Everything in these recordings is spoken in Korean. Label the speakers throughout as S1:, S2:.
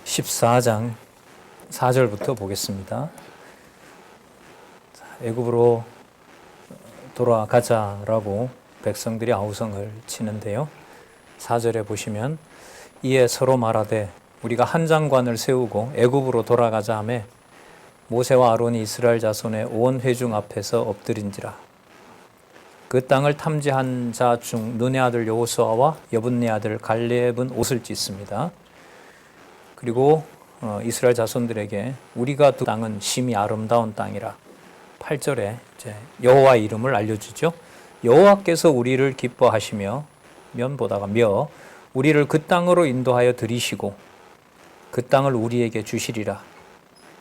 S1: 14장 4절부터 보겠습니다. 애굽으로 돌아가자라고 백성들이 아우성을 치는데요. 4절에 보시면 이에 서로 말하되 우리가 한 장관을 세우고 애굽으로 돌아가자 하매 모세와 아론이 이스라엘 자손의 온 회중 앞에서 엎드린지라. 그 땅을 탐지한 자 중 눈의 아들 여호수아와 여분네 아들 갈렙은 옷을 찢습니다. 그리고 이스라엘 자손들에게 우리가 두 땅은 심히 아름다운 땅이라. 8절에 이제 여호와의 이름을 알려주죠. 여호와께서 우리를 기뻐하시며 면보다가 우리를 그 땅으로 인도하여 들이시고 그 땅을 우리에게 주시리라.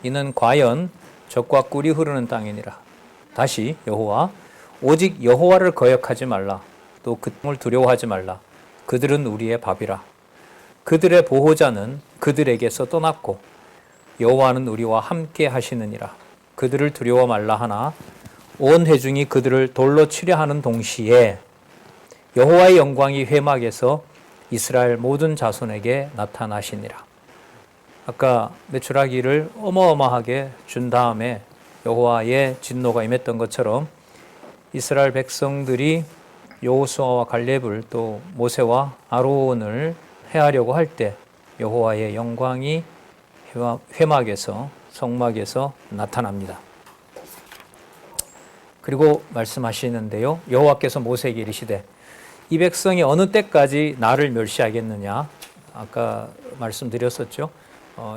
S1: 이는 과연 젖과 꿀이 흐르는 땅이니라. 다시 여호와 오직 여호와를 거역하지 말라. 또 그 땅을 두려워하지 말라. 그들은 우리의 밥이라. 그들의 보호자는 그들에게서 떠났고 여호와는 우리와 함께 하시느니라. 그들을 두려워 말라 하나 온 회중이 그들을 돌로 치려 하는 동시에 여호와의 영광이 회막에서 이스라엘 모든 자손에게 나타나시니라. 아까 메추라기를 어마어마하게 준 다음에 여호와의 진노가 임했던 것처럼 이스라엘 백성들이 여호수아와 갈렙을 또 모세와 아론을 해하려고 할 때 여호와의 영광이 회막에서 성막에서 나타납니다. 그리고 말씀하시는데요. 여호와께서 모세에게 이르시되 이 백성이 어느 때까지 나를 멸시하겠느냐. 아까 말씀드렸었죠.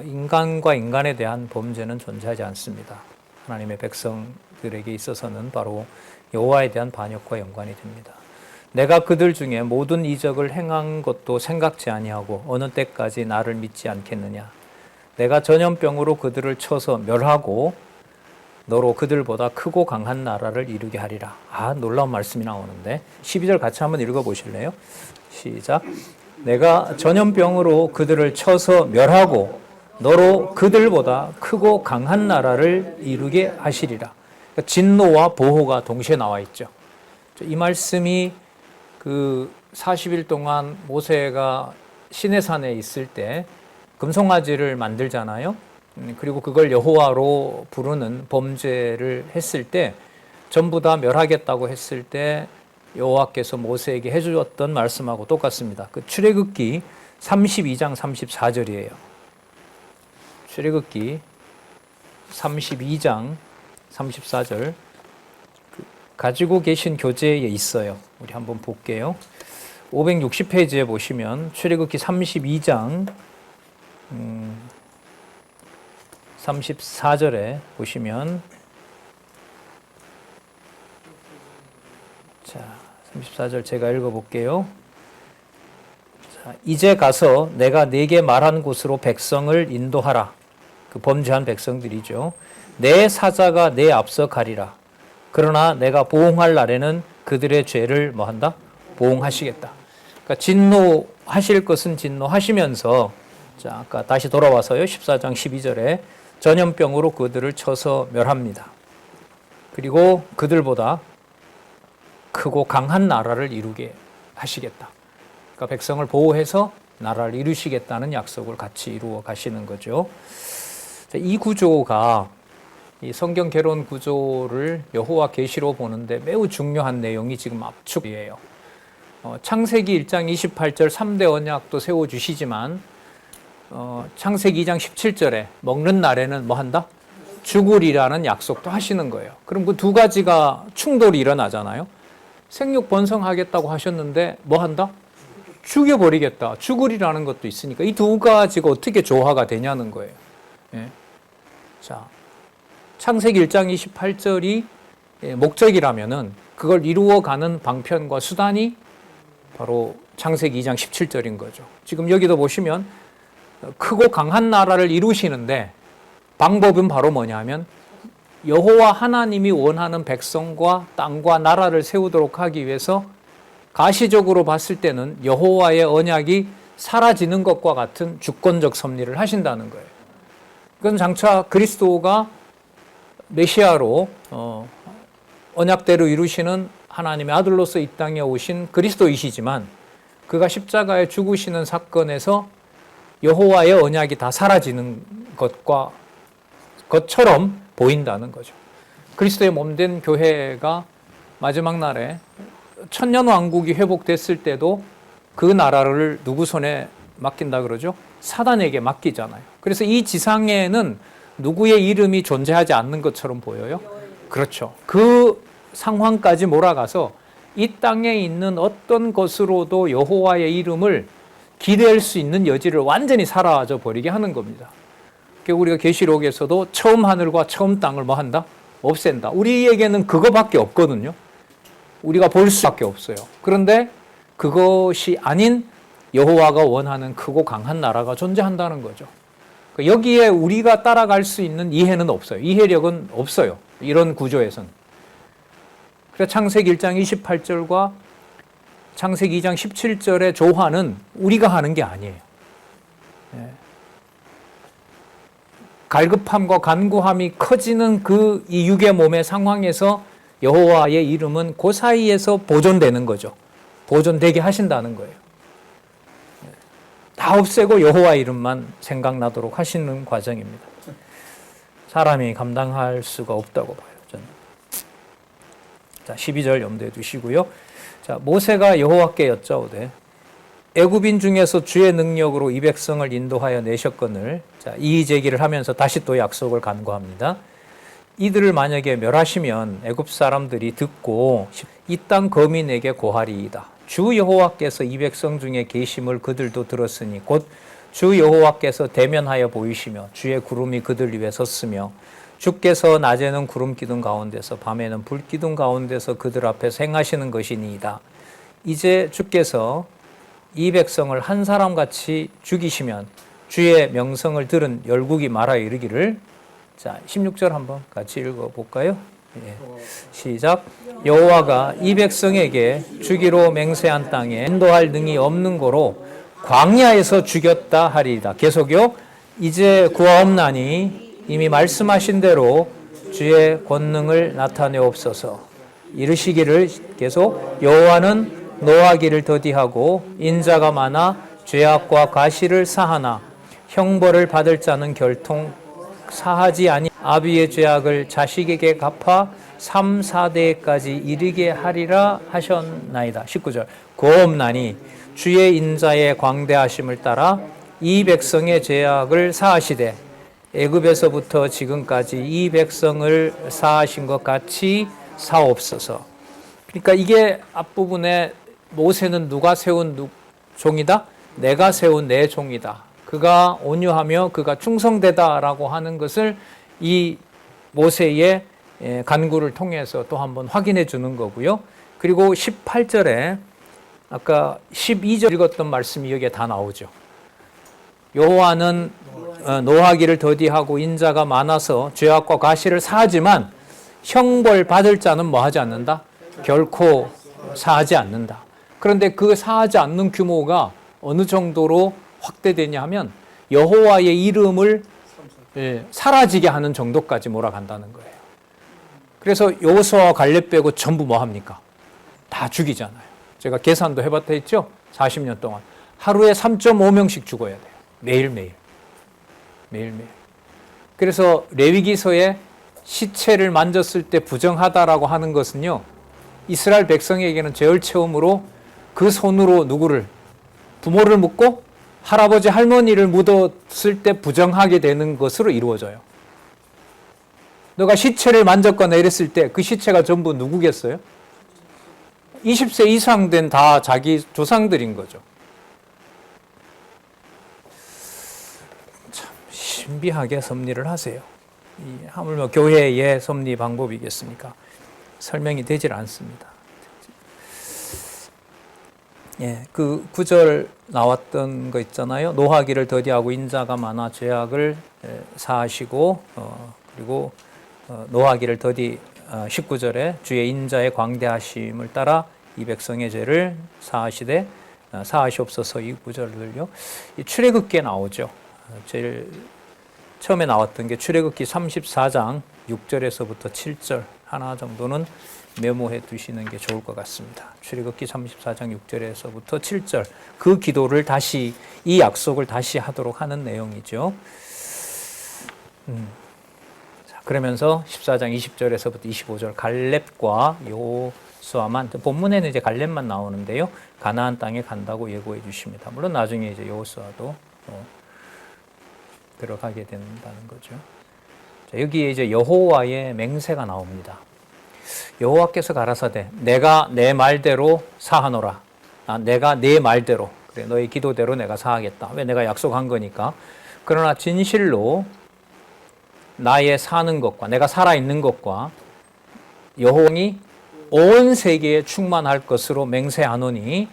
S1: 인간과 인간에 대한 범죄는 존재하지 않습니다. 하나님의 백성들에게 있어서는 바로 여호와에 대한 반역과 연관이 됩니다. 내가 그들 중에 모든 이적을 행한 것도 생각지 아니하고 어느 때까지 나를 믿지 않겠느냐. 내가 전염병으로 그들을 쳐서 멸하고 너로 그들보다 크고 강한 나라를 이루게 하리라. 놀라운 말씀이 나오는데 12절 같이 한번 읽어보실래요? 시작. 내가 전염병으로 그들을 쳐서 멸하고 너로 그들보다 크고 강한 나라를 이루게 하시리라. 그러니까 진노와 보호가 동시에 나와 있죠. 이 말씀이 그 40일 동안 모세가 시내산에 있을 때 금송아지를 만들잖아요. 그리고 그걸 여호와로 부르는 범죄를 했을 때 전부 다 멸하겠다고 했을 때 여호와께서 모세에게 해주었던 말씀하고 똑같습니다. 그 출애굽기 32장 34절이에요. 출애굽기 32장 34절 가지고 계신 교재에 있어요. 우리 한번 볼게요. 560페이지에 보시면 출애굽기 32장 34절에 보시면 자, 34절 제가 읽어볼게요. 자, 이제 가서 내가 네게 말한 곳으로 백성을 인도하라. 그 범죄한 백성들이죠. 내 사자가 내 앞서 가리라. 그러나 내가 보응할 날에는 그들의 죄를 뭐한다? 보응하시겠다. 그러니까 진노하실 것은 진노하시면서 자, 아까 다시 돌아와서요. 14장 12절에 전염병으로 그들을 쳐서 멸합니다. 그리고 그들보다 크고 강한 나라를 이루게 하시겠다. 그러니까 백성을 보호해서 나라를 이루시겠다는 약속을 같이 이루어 가시는 거죠. 자, 이 구조가 이 성경 개론 구조를 여호와 계시로 보는데 매우 중요한 내용이 지금 압축이에요. 창세기 1장 28절 3대 언약도 세워주시지만 창세기 2장 17절에 먹는 날에는 뭐 한다? 죽으리라는 약속도 하시는 거예요. 그럼 그 두 가지가 충돌이 일어나잖아요. 생육 번성하겠다고 하셨는데 뭐 한다? 죽여버리겠다. 죽으리라는 것도 있으니까 이 두 가지가 어떻게 조화가 되냐는 거예요. 예. 자, 창세기 1장 28절이 목적이라면은 그걸 이루어가는 방편과 수단이 바로 창세기 2장 17절인 거죠. 지금 여기도 보시면 크고 강한 나라를 이루시는데 방법은 바로 뭐냐면 여호와 하나님이 원하는 백성과 땅과 나라를 세우도록 하기 위해서 가시적으로 봤을 때는 여호와의 언약이 사라지는 것과 같은 주권적 섭리를 하신다는 거예요. 그건 장차 그리스도가 메시아로 언약대로 이루시는 하나님의 아들로서 이 땅에 오신 그리스도이시지만 그가 십자가에 죽으시는 사건에서 여호와의 언약이 다 사라지는 것처럼 보인다는 거죠. 그리스도의 몸된 교회가 마지막 날에 천년왕국이 회복됐을 때도 그 나라를 누구 손에 맡긴다 그러죠? 사단에게 맡기잖아요. 그래서 이 지상에는 누구의 이름이 존재하지 않는 것처럼 보여요? 그렇죠. 그 상황까지 몰아가서 이 땅에 있는 어떤 것으로도 여호와의 이름을 기대할 수 있는 여지를 완전히 사라져 버리게 하는 겁니다. 우리가 계시록에서도 처음 하늘과 처음 땅을 뭐 한다? 없앤다. 우리에게는 그거밖에 없거든요. 우리가 볼 수밖에 없어요. 그런데 그것이 아닌 여호와가 원하는 크고 강한 나라가 존재한다는 거죠. 여기에 우리가 따라갈 수 있는 이해는 없어요. 이해력은 없어요. 이런 구조에서는. 그래서 창세기 1장 28절과 창세기 2장 17절의 조화는 우리가 하는 게 아니에요. 갈급함과 간구함이 커지는 이 육의 몸의 상황에서 여호와의 이름은 그 사이에서 보존되는 거죠. 보존되게 하신다는 거예요. 다 없애고 여호와 이름만 생각나도록 하시는 과정입니다. 사람이 감당할 수가 없다고 봐요, 저는. 자, 12절 염두에 두시고요. 자, 모세가 여호와께 여짜오되 애굽인 중에서 주의 능력으로 이 백성을 인도하여 내셨거늘. 자, 이의 제기를 하면서 다시 또 약속을 간구합니다. 이들을 만약에 멸하시면 애굽 사람들이 듣고 이 땅 거민에게 고하리이다. 주 여호와께서 이 백성 중에 계심을 그들도 들었으니 곧 주 여호와께서 대면하여 보이시며 주의 구름이 그들 위에 섰으며 주께서 낮에는 구름 기둥 가운데서 밤에는 불 기둥 가운데서 그들 앞에서 행하시는 것이니이다. 이제 주께서 이 백성을 한 사람같이 죽이시면 주의 명성을 들은 열국이 말하여 이르기를. 자, 16절 한번 같이 읽어볼까요? 예. 시작. 여호와가 이 백성에게 주기로 맹세한 땅에 인도할 능이 없는 고로 광야에서 죽였다 하리이다. 계속요. 이제 구하옵나니 이미 말씀하신 대로 주의 권능을 나타내옵소서. 이르시기를 계속 여호와는 노하기를 더디하고 인자가 많아 죄악과 과실을 사하나 형벌을 받을 자는 결통 사하지 아니 아비의 죄악을 자식에게 갚아 3, 4대까지 이르게 하리라 하셨나이다. 19절. 고옵나니 주의 인자의 광대하심을 따라 이 백성의 죄악을 사하시되 애굽에서부터 지금까지 이 백성을 사하신 것 같이 사옵소서. 그러니까 이게 앞부분에 모세는 누가 세운 종이다? 내가 세운 내 종이다. 그가 온유하며 그가 충성되다라고 하는 것을 이 모세의 간구를 통해서 또 한번 확인해 주는 거고요. 그리고 18절에 아까 12절 읽었던 말씀이 여기에 다 나오죠. 여호와는 노하기를 더디하고 인자가 많아서 죄악과 과실을 사하지만 형벌 받을 자는 뭐 하지 않는다? 결코 사하지 않는다. 그런데 그 사하지 않는 규모가 어느 정도로 확대되냐 하면 여호와의 이름을 사라지게 하는 정도까지 몰아간다는 거예요. 그래서 여호수아와 갈렙 빼고 전부 뭐 합니까? 다 죽이잖아요. 제가 계산도 해봤다 했죠? 40년 동안. 하루에 3.5명씩 죽어야 돼요. 매일매일. 매일매일. 그래서 레위기서에 시체를 만졌을 때 부정하다라고 하는 것은요, 이스라엘 백성에게는 제일 처음으로 그 손으로 누구를? 부모를 묻고 할아버지 할머니를 묻었을 때 부정하게 되는 것으로 이루어져요. 너가 시체를 만졌거나 이랬을 때 그 시체가 전부 누구겠어요? 20세 이상 된 다 자기 조상들인 거죠. 참 신비하게 섭리를 하세요. 하물며 교회의 섭리 방법이겠습니까? 설명이 되질 않습니다. 예, 그 9절 나왔던 거 있잖아요. 노하기를 더디하고 인자가 많아 죄악을 사하시고 그리고 노하기를 더디 19절에 주의 인자의 광대하심을 따라 이 백성의 죄를 사하시되 사하시옵소서. 이 구절들요. 이 출애굽기에 나오죠. 제일 처음에 나왔던 게 출애굽기 34장 6절에서부터 7절 하나 정도는 메모해 두시는 게 좋을 것 같습니다. 출애굽기 34장 6절에서부터 7절 그 기도를 다시 이 약속을 다시 하도록 하는 내용이죠. 자, 그러면서 14장 20절에서부터 25절 갈렙과 여호수아만 본문에는 이제 갈렙만 나오는데요. 가나안 땅에 간다고 예고해 주십니다. 물론 나중에 이제 여호수아도 들어가게 된다는 거죠. 자, 여기에 이제 여호와의 맹세가 나옵니다. 여호와께서 가라사대 내가 내 말대로 사하노라. 내가 내 말대로 그래 너의 기도대로 내가 사하겠다. 왜 내가 약속한 거니까. 그러나 진실로 나의 사는 것과 내가 살아있는 것과 여호와니 온 세계에 충만할 것으로 맹세하노니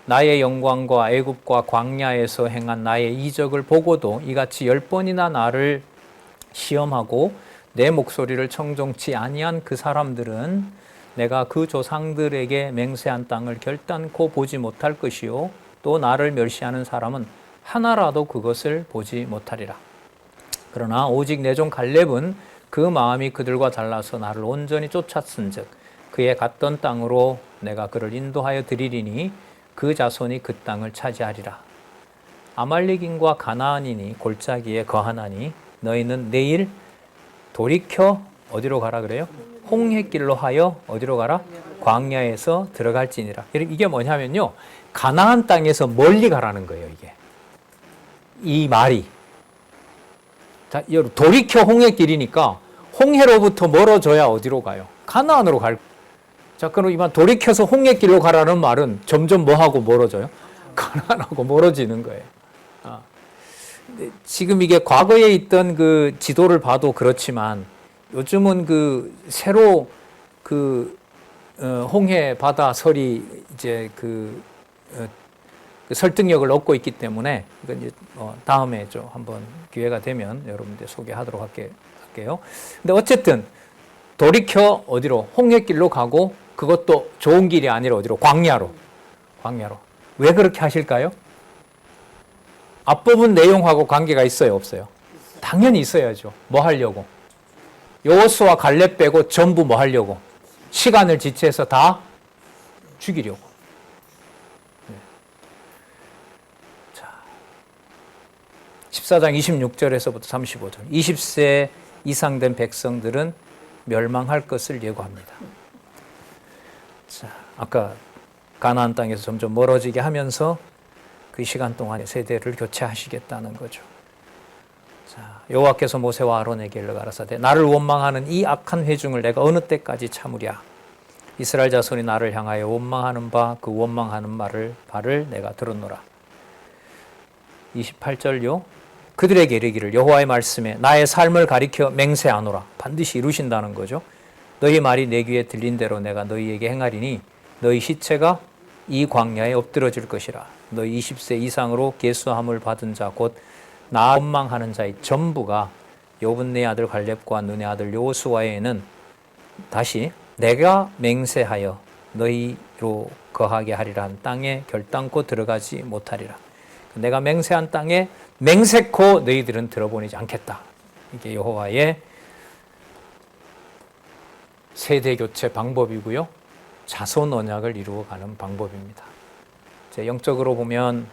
S1: 나의 영광과 애굽과 광야에서 행한 나의 이적을 보고도 이같이 10번이나 나를 시험하고 내 목소리를 청종치 아니한 그 사람들은 내가 그 조상들에게 맹세한 땅을 결단코 보지 못할 것이요 또 나를 멸시하는 사람은 하나라도 그것을 보지 못하리라. 그러나 오직 내 종 갈렙은 그 마음이 그들과 달라서 나를 온전히 쫓았은즉 그의 갔던 땅으로 내가 그를 인도하여 드리리니 그 자손이 그 땅을 차지하리라. 아말렉인과 가나안인이 골짜기에 거하나니 너희는 내일 돌이켜 어디로 가라 그래요? 홍해길로 하여 어디로 가라? 광야에서 들어갈지니라. 이게 뭐냐면요. 가나안 땅에서 멀리 가라는 거예요, 이게. 이 말이. 자, 돌이켜 홍해길이니까 홍해로부터 멀어져야 어디로 가요? 가나안으로 갈. 자, 그럼 이만 돌이켜서 홍해길로 가라는 말은 점점 뭐하고 멀어져요? 가나안하고 멀어지는 거예요. 지금 이게 과거에 있던 그 지도를 봐도 그렇지만 요즘은 그 새로 그 홍해 바다설이 이제 그 설득력을 얻고 있기 때문에 이건 이제 다음에 좀 한번 기회가 되면 여러분들 소개하도록 할게요. 근데 어쨌든 돌이켜 어디로? 홍해길로 가고 그것도 좋은 길이 아니라 어디로? 광야로. 왜 그렇게 하실까요? 앞부분 내용하고 관계가 있어요, 없어요? 당연히 있어야죠. 뭐 하려고? 여호수아 갈렙 빼고 전부 뭐 하려고? 시간을 지체해서 다 죽이려고. 네. 자, 14장 26절에서부터 35절. 20세 이상 된 백성들은 멸망할 것을 예고합니다. 자, 아까 가나안 땅에서 점점 멀어지게 하면서 그 시간 동안에 세대를 교체하시겠다는 거죠. 자, 여호와께서 모세와 아론에게 일러 가라사대 나를 원망하는 이 악한 회중을 내가 어느 때까지 참으랴. 이스라엘 자손이 나를 향하여 원망하는 바 그 원망하는 바를 내가 들었노라. 28절요. 그들에게 이르기를 여호와의 말씀에 나의 삶을 가리켜 맹세하노라. 반드시 이루신다는 거죠. 너희 말이 내 귀에 들린 대로 내가 너희에게 행하리니 너희 시체가 이 광야에 엎드러질 것이라. 너희 20세 이상으로 계수함을 받은 자 곧 나 원망하는 자의 전부가 여분네 아들 갈렙과 눈의 아들 여호수아에는 다시 내가 맹세하여 너희로 거하게 하리라 한 땅에 결단코 들어가지 못하리라. 내가 맹세한 땅에 맹세코 너희들은 들어보내지 않겠다. 이게 여호와의 세대 교체 방법이고요. 자손 언약을 이루어가는 방법입니다. 영적으로 보면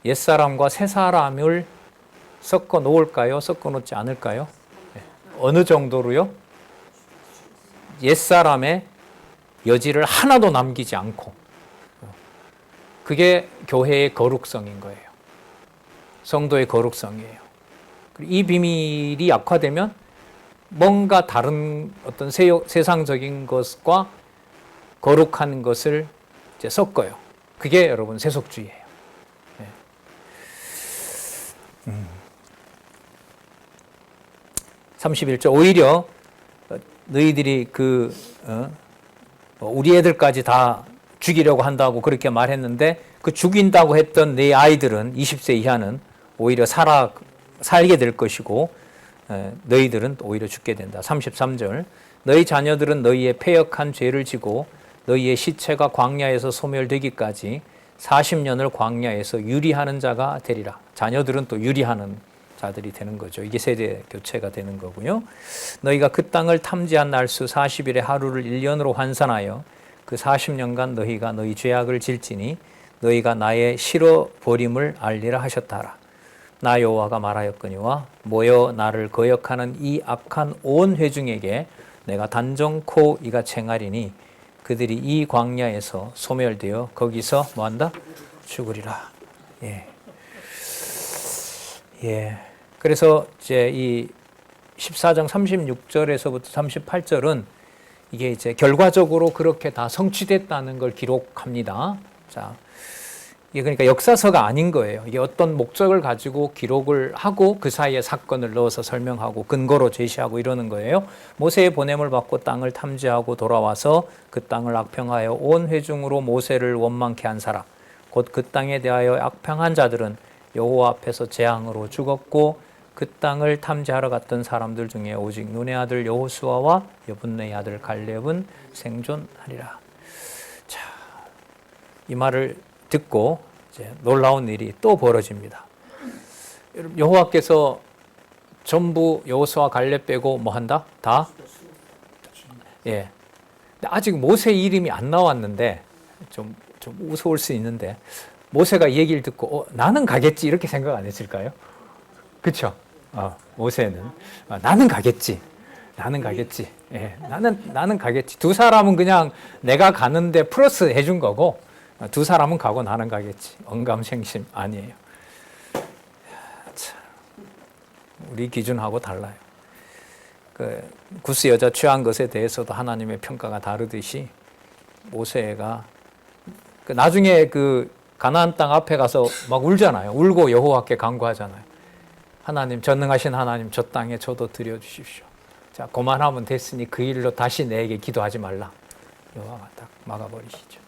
S1: 옛사람과 새사람을 섞어 놓을까요? 섞어 놓지 않을까요? 어느 정도로요? 옛사람의 여지를 하나도 남기지 않고. 그게 교회의 거룩성인 거예요. 성도의 거룩성이에요. 이 비밀이 약화되면 뭔가 다른 어떤 세상적인 것과 거룩한 것을 이제 섞어요. 그게 여러분 세속주의예요. 네. 31절 오히려 너희들이 우리 애들까지 다 죽이려고 한다고 그렇게 말했는데 그 죽인다고 했던 네 아이들은 20세 이하는 오히려 살게 될 것이고 너희들은 오히려 죽게 된다. 33절 너희 자녀들은 너희의 패역한 죄를 지고 너희의 시체가 광야에서 소멸되기까지 40년을 광야에서 유리하는 자가 되리라. 자녀들은 또 유리하는 자들이 되는 거죠. 이게 세대 교체가 되는 거고요. 너희가 그 땅을 탐지한 날수 40일의 하루를 1년으로 환산하여 그 40년간 너희가 너희 죄악을 질지니 너희가 나의 싫어버림을 알리라 하셨다라. 나 여호와가 말하였거니와 모여 나를 거역하는 이 악한 온 회중에게 내가 단정코 이같이 행하리니 그들이 이 광야에서 소멸되어 거기서 뭐한다? 죽으리라. 예. 예. 그래서 이제 이 14장 36절에서부터 38절은 이게 이제 결과적으로 그렇게 다 성취됐다는 걸 기록합니다. 자, 이게 그러니까 역사서가 아닌 거예요. 이게 어떤 목적을 가지고 기록을 하고 그 사이에 사건을 넣어서 설명하고 근거로 제시하고 이러는 거예요. 모세의 보냄을 받고 땅을 탐지하고 돌아와서 그 땅을 악평하여 온 회중으로 모세를 원망케 한 사람, 곧 그 땅에 대하여 악평한 자들은 여호와 앞에서 재앙으로 죽었고 그 땅을 탐지하러 갔던 사람들 중에 오직 눈의 아들 여호수아와 여분네의 아들 갈렙은 생존하리라. 자, 이 말을 듣고 이제 놀라운 일이 또 벌어집니다. 여호와께서 전부 여호수아 갈렙 빼고 뭐 한다? 다? 예. 아직 모세 이름이 안 나왔는데 좀 무서울 수 있는데 모세가 이 얘기를 듣고 나는 가겠지 이렇게 생각 안 했을까요? 그렇죠? 모세는 나는 가겠지. 나는 가겠지. 예, 나는 가겠지. 두 사람은 그냥 내가 가는데 플러스 해준 거고 두 사람은 가고 나는 가겠지. 언감생심 아니에요. 참, 우리 기준하고 달라요. 그 구스 여자 취한 것에 대해서도 하나님의 평가가 다르듯이 모세가 나중에 그 가나안 땅 앞에 가서 막 울잖아요. 울고 여호와께 간구하잖아요. 하나님, 전능하신 하나님, 저 땅에 저도 드려주십시오. 자, 그만하면 됐으니 그 일로 다시 내게 기도하지 말라. 여호와가 딱 막아버리시죠.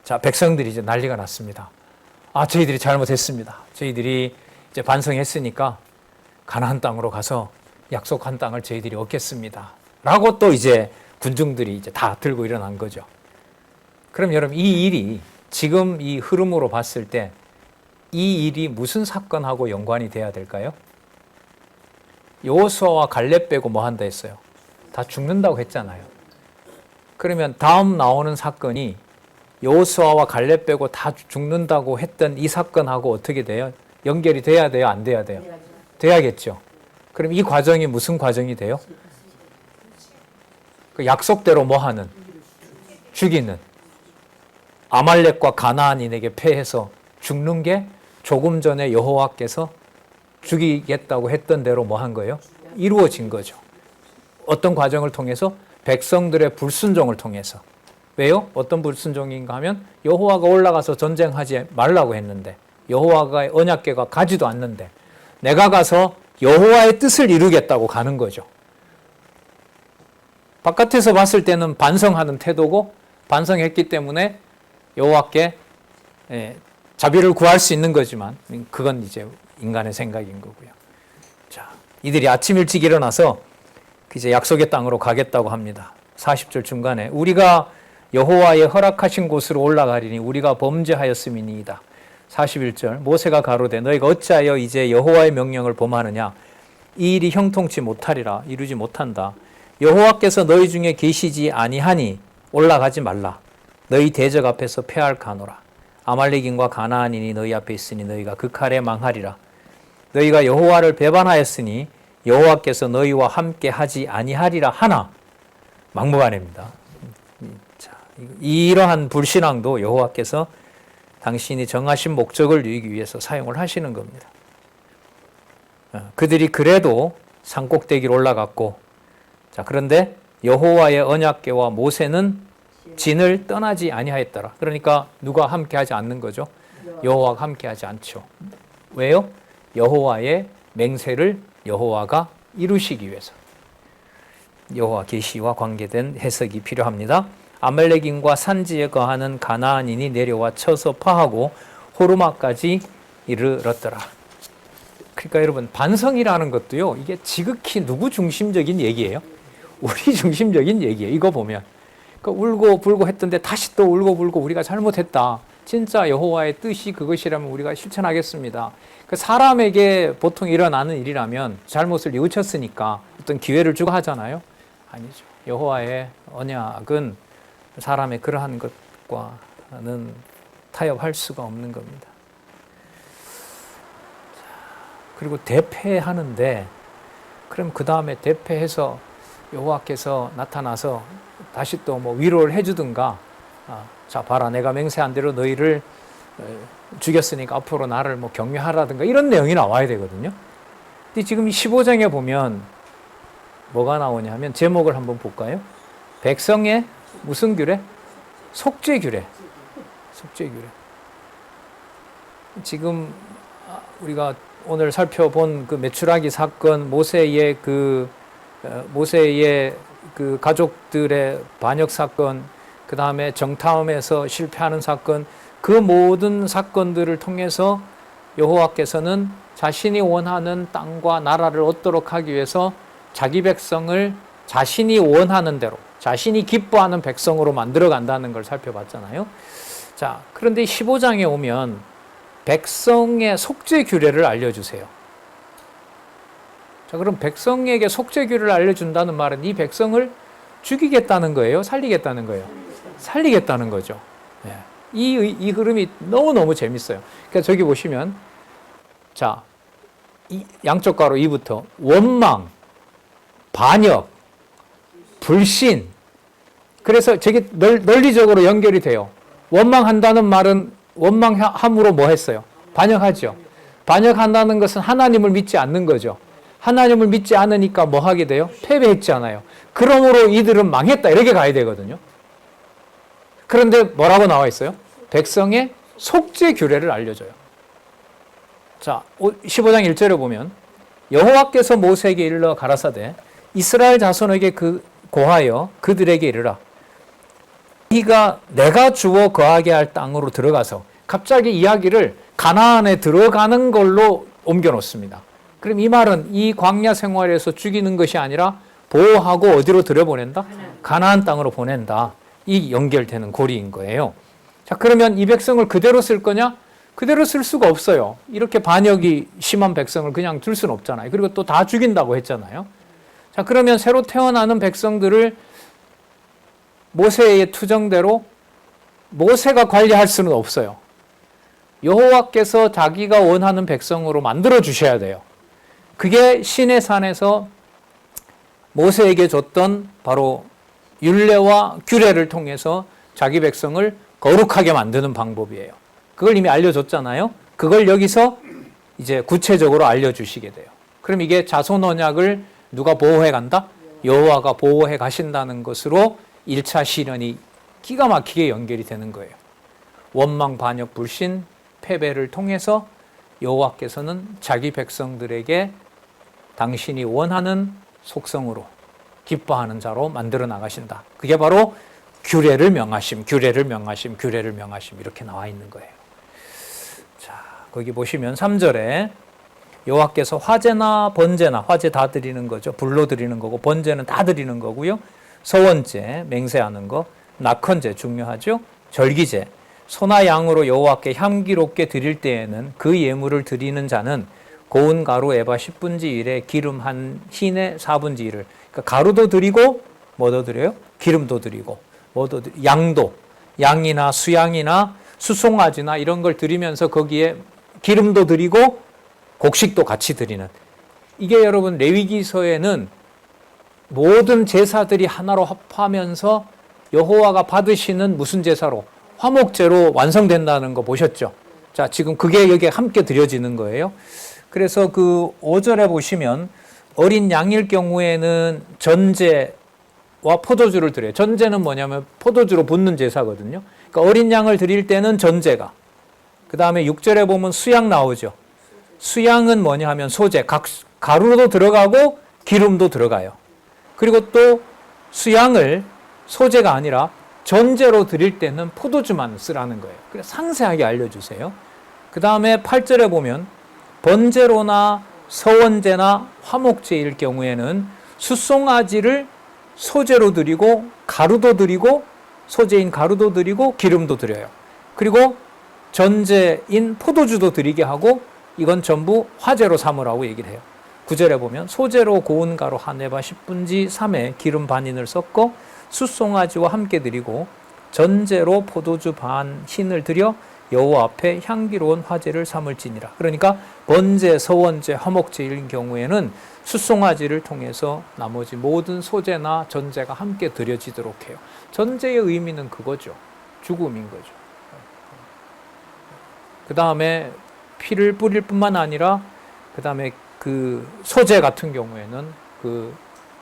S1: 자, 백성들이 이제 난리가 났습니다. 저희들이 잘못했습니다. 저희들이 이제 반성했으니까 가나안 땅으로 가서 약속한 땅을 저희들이 얻겠습니다. 라고 또 이제 군중들이 이제 다 들고 일어난 거죠. 그럼 여러분, 이 일이 지금 이 흐름으로 봤을 때 이 일이 무슨 사건하고 연관이 돼야 될까요? 여호수아와 갈렙 빼고 뭐 한다 했어요? 다 죽는다고 했잖아요. 그러면 다음 나오는 사건이 여호수아와 갈렙 빼고 다 죽는다고 했던 이 사건하고 어떻게 돼요? 연결이 돼야 돼요? 안 돼야 돼요? 돼야겠죠. 그럼 이 과정이 무슨 과정이 돼요? 그 약속대로 뭐 하는? 죽이는. 아말렉과 가나안인에게 패해서 죽는 게 조금 전에 여호와께서 죽이겠다고 했던 대로 뭐 한 거예요? 이루어진 거죠. 어떤 과정을 통해서? 백성들의 불순종을 통해서. 왜요? 어떤 불순종인가 하면 여호와가 올라가서 전쟁하지 말라고 했는데 여호와가 언약궤가 가지도 않는데 내가 가서 여호와의 뜻을 이루겠다고 가는 거죠. 바깥에서 봤을 때는 반성하는 태도고 반성했기 때문에 여호와께 자비를 구할 수 있는 거지만 그건 이제 인간의 생각인 거고요. 자, 이들이 아침 일찍 일어나서 이제 약속의 땅으로 가겠다고 합니다. 40절 중간에 우리가 여호와의 허락하신 곳으로 올라가리니 우리가 범죄하였음이니이다. 41절 모세가 가로되 너희가 어찌하여 이제 여호와의 명령을 범하느냐 이 일이 형통치 못하리라 이루지 못한다. 여호와께서 너희 중에 계시지 아니하니 올라가지 말라. 너희 대적 앞에서 패할까노라. 아말렉인과 가나안인이 너희 앞에 있으니 너희가 그 칼에 망하리라. 너희가 여호와를 배반하였으니 여호와께서 너희와 함께 하지 아니하리라 하나 막무가내입니다. 자, 이러한 불신앙도 여호와께서 당신이 정하신 목적을 이루기 위해서 사용을 하시는 겁니다. 그들이 그래도 산꼭대기로 올라갔고 자, 그런데 여호와의 언약궤와 모세는 진을 떠나지 아니하였더라. 그러니까 누가 함께하지 않는 거죠? 여호와가 함께하지 않죠. 왜요? 여호와의 맹세를 여호와가 이루시기 위해서. 여호와 계시와 관계된 해석이 필요합니다. 아말렉인과 산지에 거하는 가나안인이 내려와 쳐서 파하고 호르마까지 이르렀더라. 그러니까 여러분 반성이라는 것도요. 이게 지극히 누구 중심적인 얘기예요? 우리 중심적인 얘기예요. 이거 보면. 울고 불고 했던데 다시 또 울고 불고 우리가 잘못했다. 진짜 여호와의 뜻이 그것이라면 우리가 실천하겠습니다. 그 사람에게 보통 일어나는 일이라면 잘못을 뉘우쳤으니까 어떤 기회를 주고 하잖아요. 아니죠. 여호와의 언약은 사람의 그러한 것과는 타협할 수가 없는 겁니다. 그리고 대패하는데 그럼 그 다음에 대패해서 여호와께서 나타나서 다시 또 뭐 위로를 해주든가, 자 봐라 내가 맹세한 대로 너희를 죽였으니까 앞으로 나를 뭐 격려하라든가 이런 내용이 나와야 되거든요. 근데 지금 이 15장에 보면 뭐가 나오냐면 제목을 한번 볼까요? 백성의 무슨 규례? 속죄 규례. 속죄 규례. 지금 우리가 오늘 살펴본 그 메추라기 사건, 모세의 그 가족들의 반역 사건, 그 다음에 정탐에서 실패하는 사건, 그 모든 사건들을 통해서 여호와께서는 자신이 원하는 땅과 나라를 얻도록 하기 위해서 자기 백성을 자신이 원하는 대로, 자신이 기뻐하는 백성으로 만들어 간다는 걸 살펴봤잖아요. 자, 그런데 15장에 오면 백성의 속죄 규례를 알려주세요. 자, 그럼 백성에게 속죄 규례를 알려준다는 말은 이 백성을 죽이겠다는 거예요? 살리겠다는 거예요? 살리겠다는 거죠. 네. 이 흐름이 너무너무 재밌어요. 그러니까 저기 보시면, 자, 양쪽 가로 2부터 원망, 반역, 불신. 그래서 저게 논리적으로 연결이 돼요. 원망한다는 말은 원망함으로 뭐 했어요? 반역하죠. 반역한다는 것은 하나님을 믿지 않는 거죠. 하나님을 믿지 않으니까 뭐 하게 돼요? 패배했잖아요. 그러므로 이들은 망했다 이렇게 가야 되거든요. 그런데 뭐라고 나와 있어요? 백성의 속죄 규례를 알려줘요. 자, 15장 1절에 보면 여호와께서 모세에게 일러 가라사대 이스라엘 자손에게 고하여 그들에게 이르라. 너희가 내가 주어 거하게 할 땅으로 들어가서, 갑자기 이야기를 가나안에 들어가는 걸로 옮겨 놓습니다. 그럼 이 말은 이 광야 생활에서 죽이는 것이 아니라 보호하고 어디로 들여보낸다? 가나안 땅으로 보낸다. 이 연결되는 고리인 거예요. 자, 그러면 이 백성을 그대로 쓸 거냐? 그대로 쓸 수가 없어요. 이렇게 반역이 심한 백성을 그냥 둘 수는 없잖아요. 그리고 또 다 죽인다고 했잖아요. 자, 그러면 새로 태어나는 백성들을 모세의 투정대로 모세가 관리할 수는 없어요. 여호와께서 자기가 원하는 백성으로 만들어 주셔야 돼요. 그게 시내산에서 모세에게 줬던 바로 율례와 규례를 통해서 자기 백성을 거룩하게 만드는 방법이에요. 그걸 이미 알려줬잖아요. 그걸 여기서 이제 구체적으로 알려주시게 돼요. 그럼 이게 자손 언약을 누가 보호해 간다? 여호와가 보호해 가신다는 것으로 1차 시련이 기가 막히게 연결이 되는 거예요. 원망, 반역, 불신, 패배를 통해서 여호와께서는 자기 백성들에게 당신이 원하는 속성으로 기뻐하는 자로 만들어 나가신다. 그게 바로 규례를 명하심, 규례를 명하심, 규례를 명하심 이렇게 나와 있는 거예요. 자, 거기 보시면 3절에 여호와께서 화제나 번제나, 화제 다 드리는 거죠. 불로 드리는 거고 번제는 다 드리는 거고요. 서원제, 맹세하는 거, 낙헌제 중요하죠. 절기제, 소나 양으로 여호와께 향기롭게 드릴 때에는 그 예물을 드리는 자는 고운 가루 에바 10분지 1에 기름 한 흰에 4분지 1을, 그러니까 가루도 드리고 뭐도 드려요? 기름도 드리고 뭐도 양도, 양이나 수양이나 수송아지나 이런 걸 드리면서 거기에 기름도 드리고 곡식도 같이 드리는, 이게 여러분 레위기서에는 모든 제사들이 하나로 합하면서 여호와가 받으시는 무슨 제사로? 화목제로 완성된다는 거 보셨죠? 자, 지금 그게 여기에 함께 드려지는 거예요. 그래서 그 5절에 보시면 어린 양일 경우에는 전제와 포도주를 드려요. 전제는 뭐냐면 포도주로 붓는 제사거든요. 그러니까 어린 양을 드릴 때는 전제가. 그 다음에 6절에 보면 수양 나오죠. 수양은 뭐냐 하면 소제, 가루도 들어가고 기름도 들어가요. 그리고 또 수양을 소제가 아니라 전제로 드릴 때는 포도주만 쓰라는 거예요. 그래서 상세하게 알려주세요. 그 다음에 8절에 보면 번제로나 서원제나 화목제일 경우에는 숫송아지를 소제로 드리고 가루도 드리고 소제인 가루도 드리고 기름도 드려요. 그리고 전제인 포도주도 드리게 하고 이건 전부 화제로 삼으라고 얘기를 해요. 9절에 보면 소재로 고운 가루 한 에바 10분지 3에 기름 반인을 섞어 숫송아지와 함께 드리고 전제로 포도주 반 흰을 드려 여호와 앞에 향기로운 화제를 삼을지니라. 그러니까 번제, 서원제, 화목제일 경우에는 숫송아지를 통해서 나머지 모든 소제나 전제가 함께 드려지도록 해요. 전제의 의미는 그거죠. 죽음인 거죠. 그 다음에 피를 뿌릴 뿐만 아니라 그 다음에 그 소제 같은 경우에는 그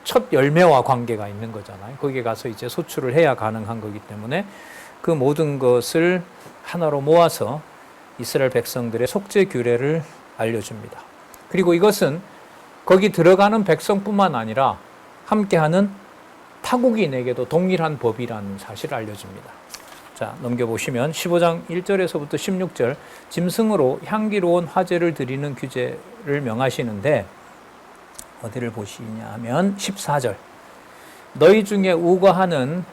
S1: 첫 열매와 관계가 있는 거잖아요. 거기에 가서 이제 소출을 해야 가능한 거기 때문에 그 모든 것을 하나로 모아서 이스라엘 백성들의 속죄 규례를 알려줍니다. 그리고 이것은 거기 들어가는 백성뿐만 아니라 함께하는 타국인에게도 동일한 법이라는 사실을 알려줍니다. 자, 넘겨보시면 15장 1절에서부터 16절 짐승으로 향기로운 화제를 드리는 규제를 명하시는데 어디를 보시냐 하면 14절 너희 중에 우거하는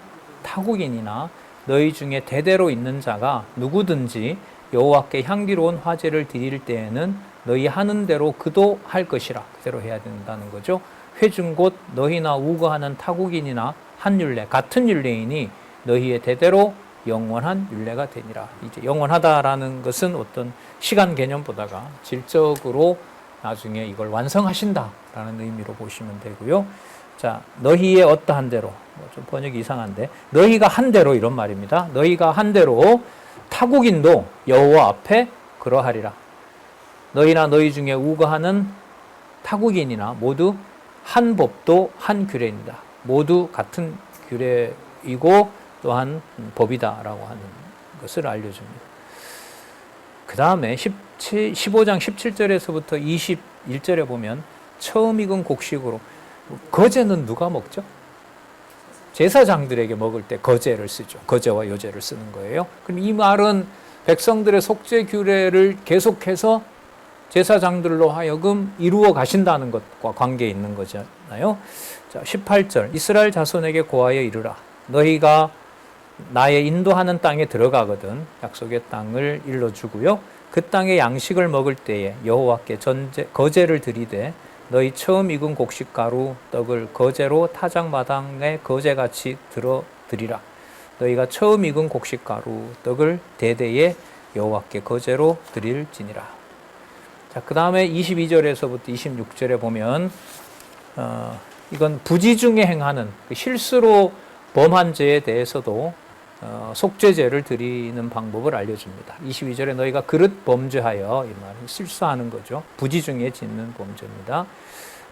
S1: 타국인이나 너희 중에 대대로 있는 자가 누구든지 여호와께 향기로운 화제를 드릴 때에는 너희 하는 대로 그도 할 것이라. 그대로 해야 된다는 거죠. 회중 곧 너희나 우거하는 타국인이나 한 율례 같은 율례이니 너희의 대대로 영원한 율례가 되니라. 이제 영원하다라는 것은 어떤 시간 개념보다가 질적으로 나중에 이걸 완성하신다라는 의미로 보시면 되고요. 자, 너희의 어떠한 대로, 좀 번역이 이상한데, 너희가 한 대로 이런 말입니다. 너희가 한 대로 타국인도 여호와 앞에 그러하리라. 너희나 너희 중에 우거하는 타국인이나 모두 한 법도 한 규례입니다. 모두 같은 규례이고 또한 법이다라고 하는 것을 알려줍니다. 그 다음에 15장 17절에서부터 21절에 보면 처음 익은 곡식으로 거제는 누가 먹죠? 제사장들에게 먹을 때 거제를 쓰죠. 거제와 요제를 쓰는 거예요. 그럼 이 말은 백성들의 속죄 규례를 계속해서 제사장들로 하여금 이루어 가신다는 것과 관계 있는 거잖아요. 자, 18절 이스라엘 자손에게 고하여 이르라. 너희가 나의 인도하는 땅에 들어가거든 약속의 땅을 일러주고요. 그 땅의 양식을 먹을 때에 여호와께 거제를 드리되 너희 처음 익은 곡식가루 떡을 거제로 타작마당에 거제같이 드리라. 너희가 처음 익은 곡식가루 떡을 대대에 여호와께 거제로 드릴지니라. 자, 그 다음에 22절에서부터 26절에 보면 이건 부지 중에 행하는 실수로 범한 죄에 대해서도 속죄제를 드리는 방법을 알려줍니다. 22절에 너희가 그릇 범죄하여, 이 말은 실수하는 거죠. 부지 중에 짓는 범죄입니다.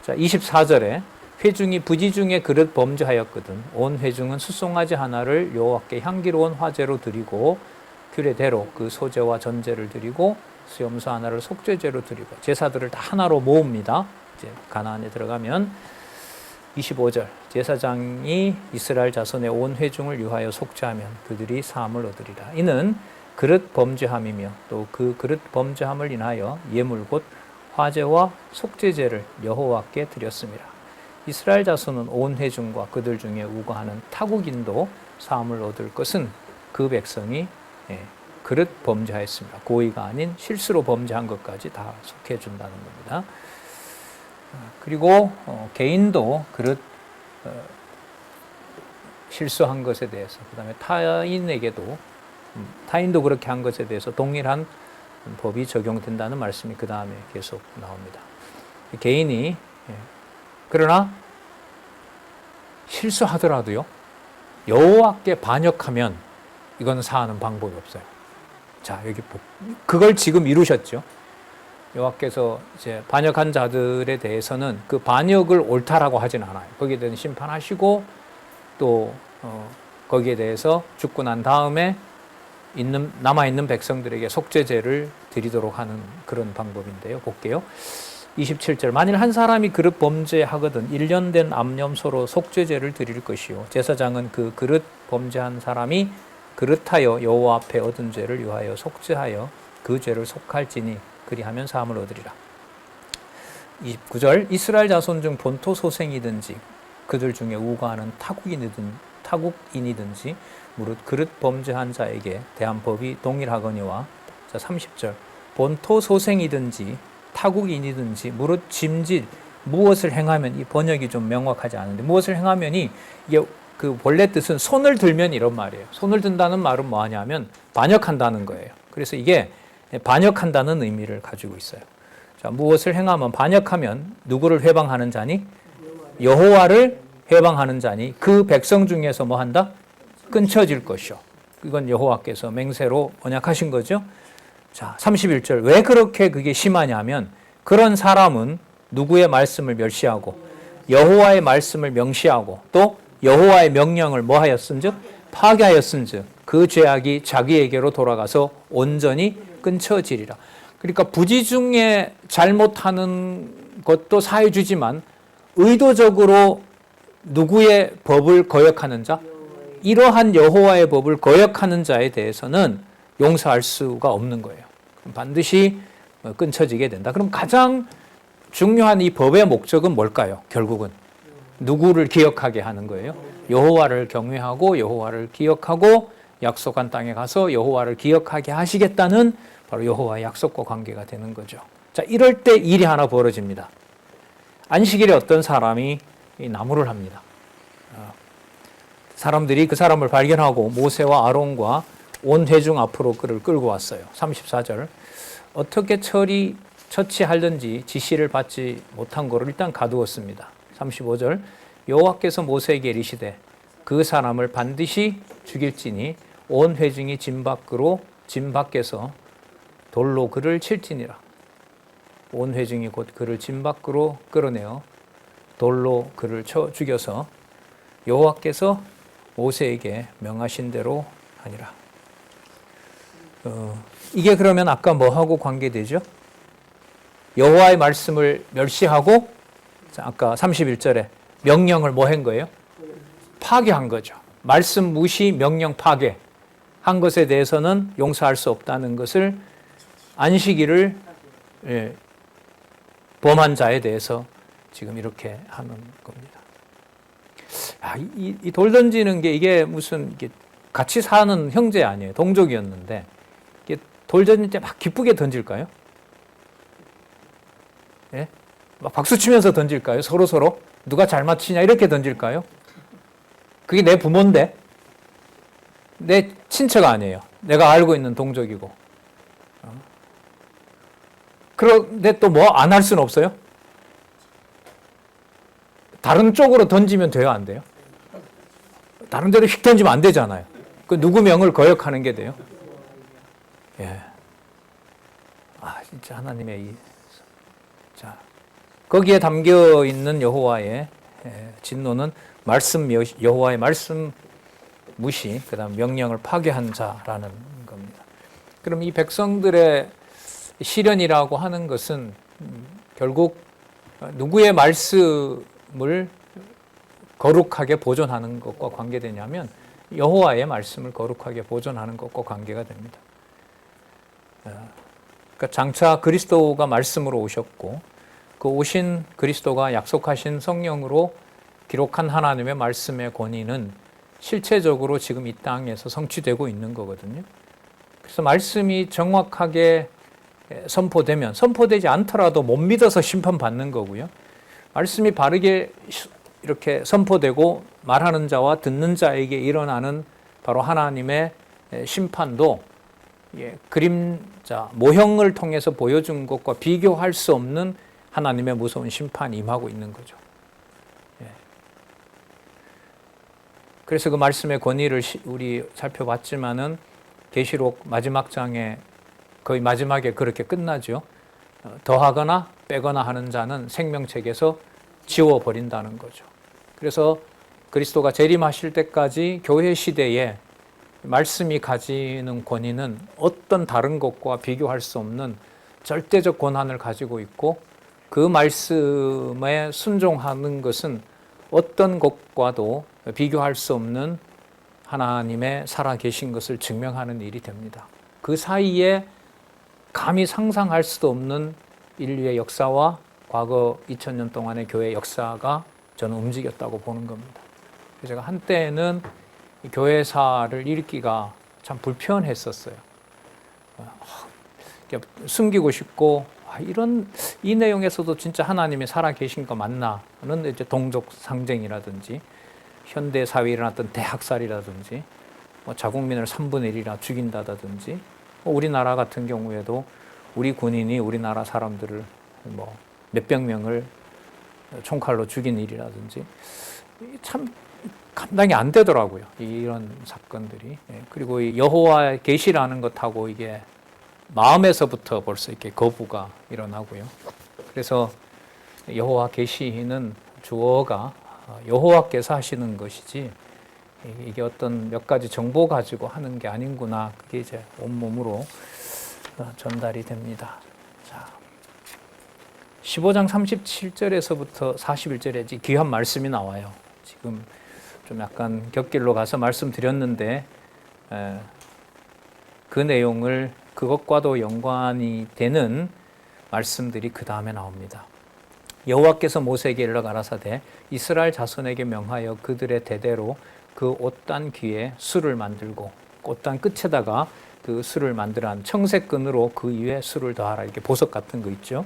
S1: 자, 24절에 회중이 부지 중에 그릇 범죄하였거든 온 회중은 숫송아지 하나를 여호와께 향기로운 화제로 드리고 규례대로 그 소제와 전제를 드리고 수염소 하나를 속죄제로 드리고 제사들을 다 하나로 모읍니다. 이제 가나안에 들어가면 25절 제사장이 이스라엘 자손의 온 회중을 위하여 속죄하면 그들이 사함을 얻으리라. 이는 그릇 범죄함이며 또 그 그릇 범죄함을 인하여 예물 곧 화제와 속죄제를 여호와께 드렸습니다. 이스라엘 자손은 온 회중과 그들 중에 우거하는 타국인도 사함을 얻을 것은 그 백성이 그릇 범죄하였습니다. 고의가 아닌 실수로 범죄한 것까지 다 속해 준다는 겁니다. 그리고 개인도 그릇 실수한 것에 대해서 그 다음에 타인도 그렇게 한 것에 대해서 동일한 법이 적용된다는 말씀이 그 다음에 계속 나옵니다. 개인이 그러나 실수하더라도요 여호와께 반역하면 이건 사하는 방법이 없어요. 자, 여기 그걸 지금 이루셨죠. 여호와께서 이제 반역한 자들에 대해서는 그 반역을 옳다라고 하진 않아요. 거기에 대해서 심판하시고 또 거기에 대해서 죽고 난 다음에 남아있는 백성들에게 속죄제를 드리도록 하는 그런 방법인데요. 볼게요. 27절 만일 한 사람이 그릇 범죄하거든 1년 된 암염소로 속죄제를 드릴 것이요 제사장은 그 그릇 범죄한 사람이 그릇하여 여호와 앞에 얻은 죄를 위하여 속죄하여 그 죄를 속할지니 그리하면 사함을 얻으리라. 29절 이스라엘 자손 중 본토 소생이든지 그들 중에 우거하는 타국인이든지 무릇 그릇 범죄한 자에게 대한 법이 동일하거니와 자, 30절. 본토 소생이든지 타국인이든지 무릇 짐짓 무엇을 행하면, 이 번역이 좀 명확하지 않은데, 무엇을 행하면이 이게 그 본래 뜻은 손을 들면 이런 말이에요. 손을 든다는 말은 뭐 하냐면 반역한다는 거예요. 그래서 이게 반역한다는 의미를 가지고 있어요. 자, 무엇을 행하면, 반역하면 누구를 회방하는 자니? 여호와를 회방하는 자니 그 백성 중에서 뭐 한다? 끊쳐질 것이요. 이건 여호와께서 맹세로 언약하신 거죠. 자, 31절. 왜 그렇게 그게 심하냐면, 그런 사람은 누구의 말씀을 멸시하고 여호와의 말씀을 명시하고 또 여호와의 명령을 뭐 하였은즉? 파괴하였은즉 그 죄악이 자기에게로 돌아가서 온전히 끊쳐지리라. 그러니까 부지 중에 잘못하는 것도 사해주지만 의도적으로 누구의 법을 거역하는 자? 이러한 여호와의 법을 거역하는 자에 대해서는 용서할 수가 없는 거예요. 반드시 끊쳐지게 된다. 그럼 가장 중요한 이 법의 목적은 뭘까요? 결국은 누구를 기억하게 하는 거예요? 여호와를 경외하고 여호와를 기억하고 약속한 땅에 가서 여호와를 기억하게 하시겠다는 바로 여호와의 약속과 관계가 되는 거죠. 자, 이럴 때 일이 하나 벌어집니다. 안식일에 어떤 사람이 나무를 합니다. 사람들이 그 사람을 발견하고 모세와 아론과 온 회중 앞으로 그를 끌고 왔어요. 34절. 어떻게 처치하든지 지시를 받지 못한 거를 일단 가두었습니다. 35절. 여호와께서 모세에게 이르시되 그 사람을 반드시 죽일지니 온 회중이 진 밖에서 돌로 그를 칠지니라. 온 회중이 곧 그를 진 밖으로 끌어내어 돌로 그를 쳐 죽여서 여호와께서 모세에게 명하신 대로 하니라. 이게 그러면 아까 뭐하고 관계되죠? 여호와의 말씀을 멸시하고, 아까 31절에 명령을 뭐 한 거예요? 파괴한 거죠. 말씀 무시, 명령 파괴 한 것에 대해서는 용서할 수 없다는 것을 안식일을 범한 자에 대해서 지금 이렇게 하는 겁니다. 이 돌 던지는 게 이게 무슨 이게 같이 사는 형제 아니에요. 동족이었는데 이게 돌 던질 때 막 기쁘게 던질까요? 예? 막 박수 치면서 던질까요? 서로 누가 잘 맞히냐 이렇게 던질까요? 그게 내 부모인데 내 친척 아니에요. 내가 알고 있는 동족이고. 그런데 또 뭐 안 할 수는 없어요? 다른 쪽으로 던지면 돼요, 안 돼요? 다른 데로 휙 던지면 안 되잖아요. 그 누구 명을 거역하는 게 돼요? 예. 진짜 하나님의 자, 거기에 담겨 있는 여호와의 진노는 여호와의 말씀 무시, 그다음 명령을 파괴한 자라는 겁니다. 그럼 이 백성들의 시련이라고 하는 것은 결국 누구의 말씀을 거룩하게 보존하는 것과 관계되냐면 여호와의 말씀을 거룩하게 보존하는 것과 관계가 됩니다. 그러니까 장차 그리스도가 말씀으로 오셨고 그 오신 그리스도가 약속하신 성령으로 기록한 하나님의 말씀의 권위는 실체적으로 지금 이 땅에서 성취되고 있는 거거든요. 그래서 말씀이 정확하게 선포되지 않더라도 못 믿어서 심판받는 거고요. 말씀이 바르게 이렇게 선포되고 말하는 자와 듣는 자에게 일어나는 바로 하나님의 심판도 그림자, 모형을 통해서 보여준 것과 비교할 수 없는 하나님의 무서운 심판이 임하고 있는 거죠. 그래서 그 말씀의 권위를 우리 살펴봤지만은 계시록 마지막 장에 거의 마지막에 그렇게 끝나죠. 더하거나 빼거나 하는 자는 생명책에서 지워버린다는 거죠. 그래서 그리스도가 재림하실 때까지 교회 시대에 말씀이 가지는 권위는 어떤 다른 것과 비교할 수 없는 절대적 권한을 가지고 있고 그 말씀에 순종하는 것은 어떤 것과도 비교할 수 없는 하나님의 살아계신 것을 증명하는 일이 됩니다. 그 사이에 감히 상상할 수도 없는 인류의 역사와 과거 2000년 동안의 교회 역사가 저는 움직였다고 보는 겁니다. 제가 한때는 교회사를 읽기가 참 불편했었어요. 숨기고 싶고 이 내용에서도 진짜 하나님이 살아계신 거 맞나는 이제 동족 상쟁이라든지 현대 사회에 일어났던 대학살이라든지 자국민을 3분의 1이나 죽인다든지 우리나라 같은 경우에도 우리 군인이 우리나라 사람들을 몇백 명을 총칼로 죽인 일이라든지 참 감당이 안 되더라고요. 이런 사건들이. 그리고 여호와의 계시라는 것하고 이게 마음에서부터 벌써 이렇게 거부가 일어나고요. 그래서 여호와 계시는 주어가 여호와께서 하시는 것이지 이게 어떤 몇 가지 정보 가지고 하는 게 아닌구나. 그게 이제 온몸으로 전달이 됩니다. 자, 15장 37절에서부터 41절에 귀한 말씀이 나와요. 지금 좀 약간 곁길로 가서 말씀드렸는데 그 내용을 그것과도 연관이 되는 말씀들이 그 다음에 나옵니다. 여호와께서 모세에게 일러 가라사대 이스라엘 자손에게 명하여 그들의 대대로 그 옷단 귀에 술을 만들고 옷단 끝에다가 그 술을 만들한 청색끈으로 그 위에 술을 더하라. 이렇게 보석 같은 거 있죠.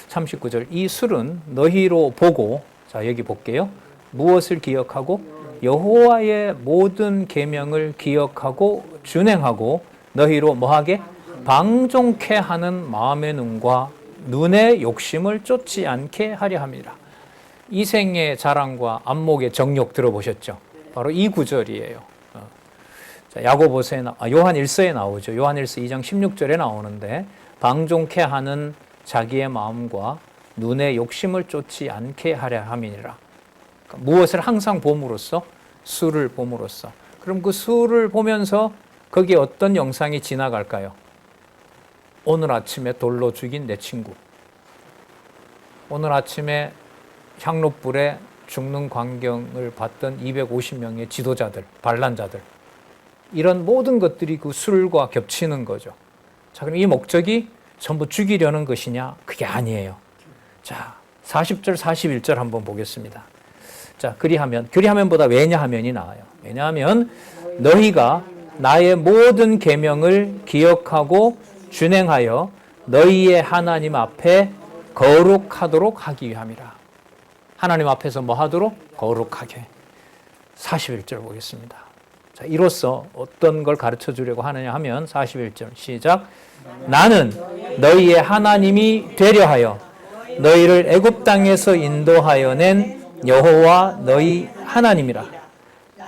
S1: 39절 이 술은 너희로 보고 자 여기 볼게요. 무엇을 기억하고 여호와의 모든 계명을 기억하고 준행하고 너희로 뭐하게 방종케 하는 마음의 눈과 눈의 욕심을 쫓지 않게 하려 함이라. 이생의 자랑과 안목의 정욕 들어보셨죠? 바로 이 구절이에요. 자, 야고보서에 요한 1서에 나오죠. 요한 1서 2장 16절에 나오는데 방종케 하는 자기의 마음과 눈의 욕심을 쫓지 않게 하려 함이니라. 그러니까 무엇을 항상 봄으로써 술을 봄으로써. 그럼 그 술을 보면서 거기에 어떤 영상이 지나갈까요? 오늘 아침에 돌로 죽인 내 친구. 오늘 아침에 향로불에 죽는 광경을 봤던 250명의 지도자들, 반란자들. 이런 모든 것들이 그 술과 겹치는 거죠. 자, 그럼 이 목적이 전부 죽이려는 것이냐? 그게 아니에요. 자, 40절, 41절 한번 보겠습니다. 자, 그리하면보다 왜냐하면이 나와요. 왜냐하면 너희가 나의 모든 계명을 기억하고 준행하여 너희의 하나님 앞에 거룩하도록 하기 위함이라. 하나님 앞에서 뭐 하도록? 거룩하게. 41절 보겠습니다. 자, 이로써 어떤 걸 가르쳐 주려고 하느냐 하면 41절 시작. 나는 너희의 하나님이 되려 하여 너희를 애굽 땅에서 인도하여 낸 여호와 너희 하나님이라.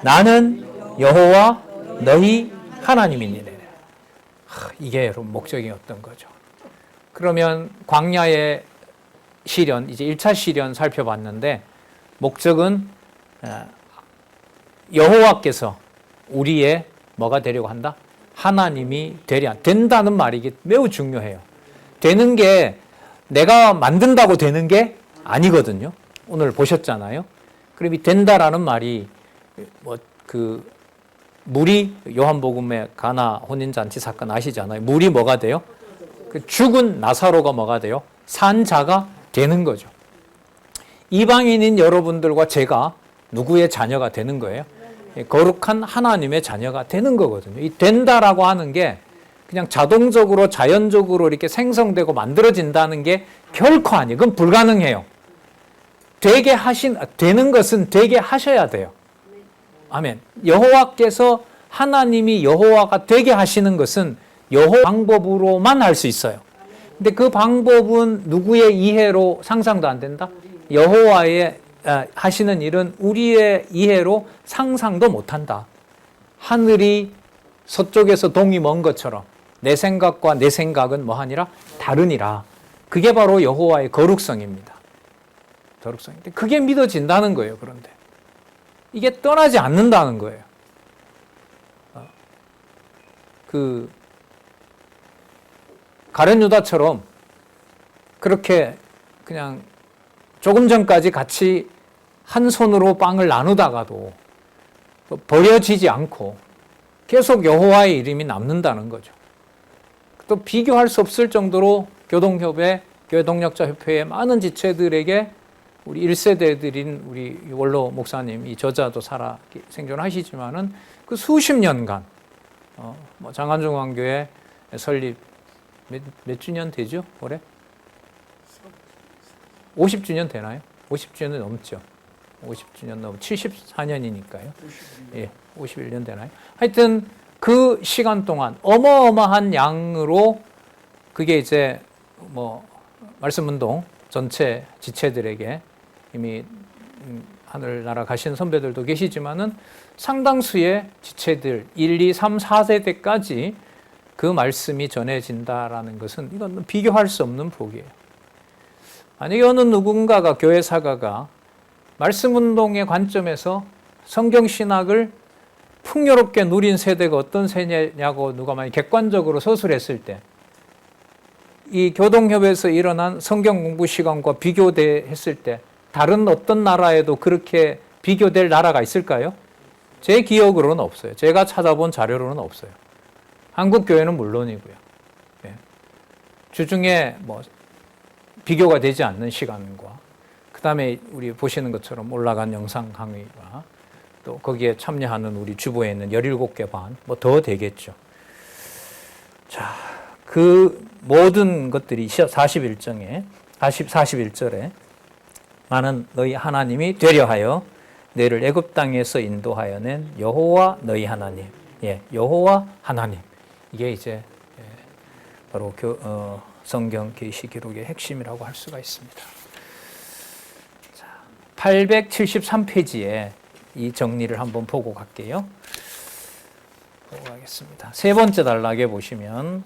S1: 나는 여호와 너희 하나님이니라. 이게 여러분 목적이었던 거죠. 그러면 광야의 시련, 이제 1차 시련 살펴봤는데 목적은 여호와께서 우리의 뭐가 되려고 한다? 하나님이 되려 된다는 말이 이게 매우 중요해요. 되는 게 내가 만든다고 되는 게 아니거든요. 오늘 보셨잖아요. 그럼 이 된다라는 말이 물이 요한복음의 가나 혼인잔치 사건 아시잖아요. 물이 뭐가 돼요? 그 죽은 나사로가 뭐가 돼요? 산 자가 되는 거죠. 이방인인 여러분들과 제가 누구의 자녀가 되는 거예요? 거룩한 하나님의 자녀가 되는 거거든요. 이 된다라고 하는 게 그냥 자동적으로 자연적으로 이렇게 생성되고 만들어진다는 게 결코 아니에요. 그건 불가능해요. 되는 것은 되게 하셔야 돼요. 아멘. 여호와께서 하나님이 여호와가 되게 하시는 것은 여호와 방법으로만 할 수 있어요. 근데 그 방법은 누구의 이해로 상상도 안 된다? 여호와의 하시는 일은 우리의 이해로 상상도 못한다. 하늘이 서쪽에서 동이 먼 것처럼 내 생각과 내 생각은 뭐하니라? 다르니라. 그게 바로 여호와의 거룩성입니다. 거룩성인데 그게 믿어진다는 거예요. 그런데 이게 떠나지 않는다는 거예요. 가룟 유다처럼 그렇게 그냥 조금 전까지 같이 한 손으로 빵을 나누다가도 버려지지 않고 계속 여호와의 이름이 남는다는 거죠. 또 비교할 수 없을 정도로 교동협회, 교회 동력자 협회의 많은 지체들에게 우리 1세대들인 우리 원로 목사님, 이 저자도 살아 생존하시지만은 그 수십 년간 장안중앙교회 설립 몇 주년 되죠? 올해? 50주년 되나요? 50주년 넘죠. 50주년 넘 74년이니까요. 예, 51년 되나요? 하여튼 그 시간 동안 어마어마한 양으로 그게 이제 뭐 말씀운동 전체 지체들에게 이미 하늘나라 가신 선배들도 계시지만은 상당수의 지체들 1, 2, 3, 4세대까지 그 말씀이 전해진다라는 것은 이건 비교할 수 없는 복이에요. 만약에 어느 누군가가 교회 사가가 말씀운동의 관점에서 성경신학을 풍요롭게 누린 세대가 어떤 세대냐고 누가 만약 객관적으로 서술했을 때 이 교동협에서 일어난 성경 공부 시간과 비교했을 때 다른 어떤 나라에도 그렇게 비교될 나라가 있을까요? 제 기억으로는 없어요. 제가 찾아본 자료로는 없어요. 한국 교회는 물론이고요. 예. 주중에 뭐 비교가 되지 않는 시간과 그 다음에 우리 보시는 것처럼 올라간 영상 강의와 또 거기에 참여하는 우리 주보에 있는 17개 반, 뭐 더 되겠죠. 자, 그 모든 것들이 41절에 나는 너희 하나님이 되려 하여 너희를 애굽 땅에서 인도하여 낸 여호와 너희 하나님. 예, 여호와 하나님. 이게 이제 바로 성경 계시 기록의 핵심이라고 할 수가 있습니다. 873페이지에 이 정리를 한번 보고 갈게요. 보고 가겠습니다. 세 번째 단락에 보시면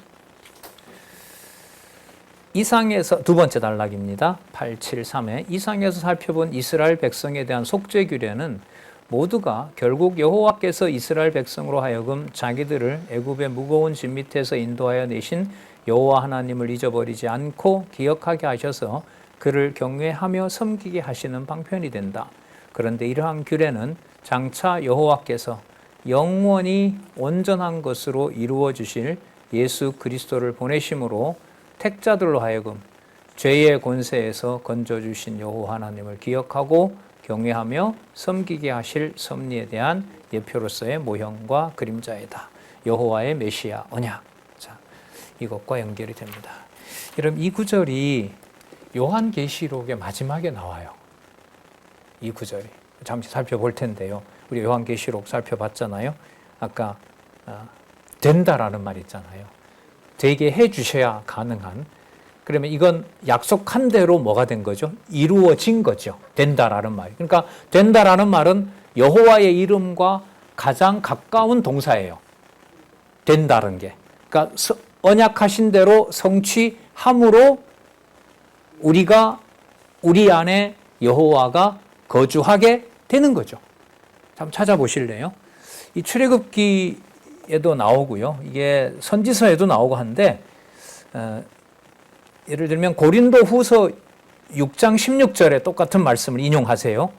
S1: 이상에서 두 번째 단락입니다. 873에 이상에서 살펴본 이스라엘 백성에 대한 속죄 규례는 모두가 결국 여호와께서 이스라엘 백성으로 하여금 자기들을 애굽의 무거운 짐 밑에서 인도하여 내신 여호와 하나님을 잊어버리지 않고 기억하게 하셔서 그를 경외하며 섬기게 하시는 방편이 된다. 그런데 이러한 규례는 장차 여호와께서 영원히 온전한 것으로 이루어 주실 예수 그리스도를 보내심으로 택자들로 하여금 죄의 권세에서 건져주신 여호와 하나님을 기억하고 경외하며 섬기게 하실 섭리에 대한 예표로서의 모형과 그림자이다. 여호와의 메시아 언약. 자, 이것과 연결이 됩니다. 여러분 이 구절이 요한계시록의 마지막에 나와요. 이 구절이. 잠시 살펴볼 텐데요. 우리 요한계시록 살펴봤잖아요. 아까 된다라는 말 있잖아요. 되게 해주셔야 가능한. 그러면 이건 약속한 대로 뭐가 된 거죠? 이루어진 거죠. 된다라는 말. 그러니까 된다라는 말은 여호와의 이름과 가장 가까운 동사예요. 된다는 게. 그러니까 언약하신 대로 성취함으로 우리 안에 여호와가 거주하게 되는 거죠. 한번 찾아보실래요? 이 출애굽기에도 나오고요. 이게 선지서에도 나오고 한데 예를 들면 고린도 후서 6장 16절에 똑같은 말씀을 인용하세요.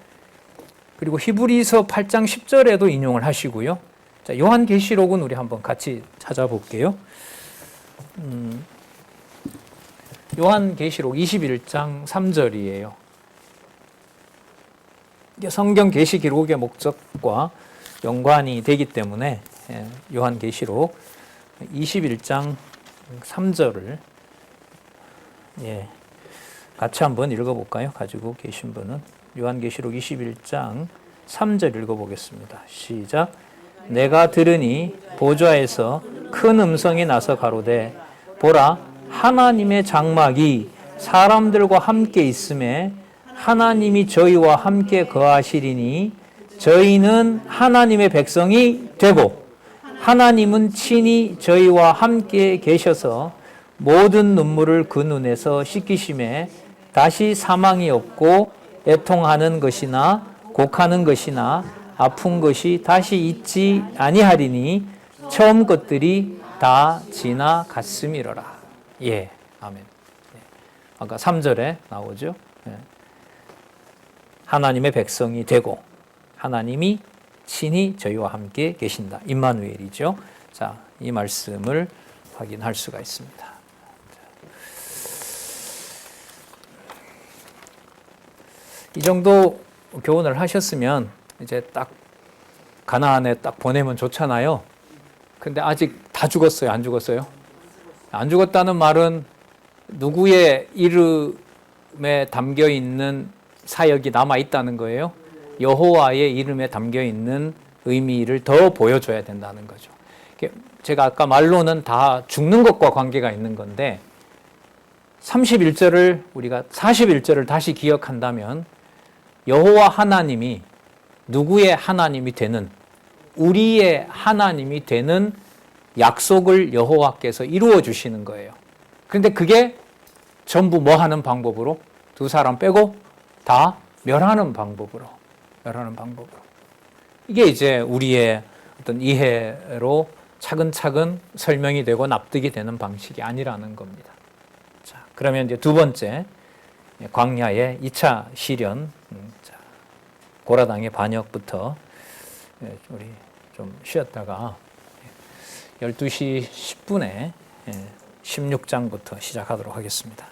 S1: 그리고 히브리서 8장 10절에도 인용을 하시고요. 자, 요한계시록은 우리 한번 같이 찾아볼게요. 요한계시록 21장 3절이에요. 이게 성경 계시 기록의 목적과 연관이 되기 때문에 요한계시록 21장 3절을 같이 한번 읽어볼까요? 가지고 계신 분은 요한계시록 21장 3절 읽어보겠습니다. 시작. 내가 들으니 보좌에서 큰 음성이 나서 가로되 보라 하나님의 장막이 사람들과 함께 있음에 하나님이 저희와 함께 거하시리니 저희는 하나님의 백성이 되고 하나님은 친히 저희와 함께 계셔서 모든 눈물을 그 눈에서 씻기심에 다시 사망이 없고 애통하는 것이나 곡하는 것이나 아픈 것이 다시 있지 아니하리니 처음 것들이 다 지나갔음이로라. 예, 아멘. 아까 3절에 나오죠. 하나님의 백성이 되고 하나님이 친히 저희와 함께 계신다. 임마누엘이죠. 자, 이 말씀을 확인할 수가 있습니다. 이 정도 교훈을 하셨으면 이제 딱 가나안에 딱 보내면 좋잖아요. 근데 아직 다 죽었어요? 안 죽었어요? 안 죽었다는 말은 누구의 이름에 담겨 있는 사역이 남아 있다는 거예요. 여호와의 이름에 담겨 있는 의미를 더 보여줘야 된다는 거죠. 제가 아까 말로는 다 죽는 것과 관계가 있는 건데 31절을 우리가 41절을 다시 기억한다면 여호와 하나님이 누구의 하나님이 되는 우리의 하나님이 되는 약속을 여호와께서 이루어 주시는 거예요. 그런데 그게 전부 뭐 하는 방법으로? 두 사람 빼고 다 멸하는 방법으로. 이게 이제 우리의 어떤 이해로 차근차근 설명이 되고 납득이 되는 방식이 아니라는 겁니다. 자, 그러면 이제 두 번째 광야의 2차 시련, 고라당의 반역부터 우리 좀 쉬었다가 12시 10분에 16장부터 시작하도록 하겠습니다.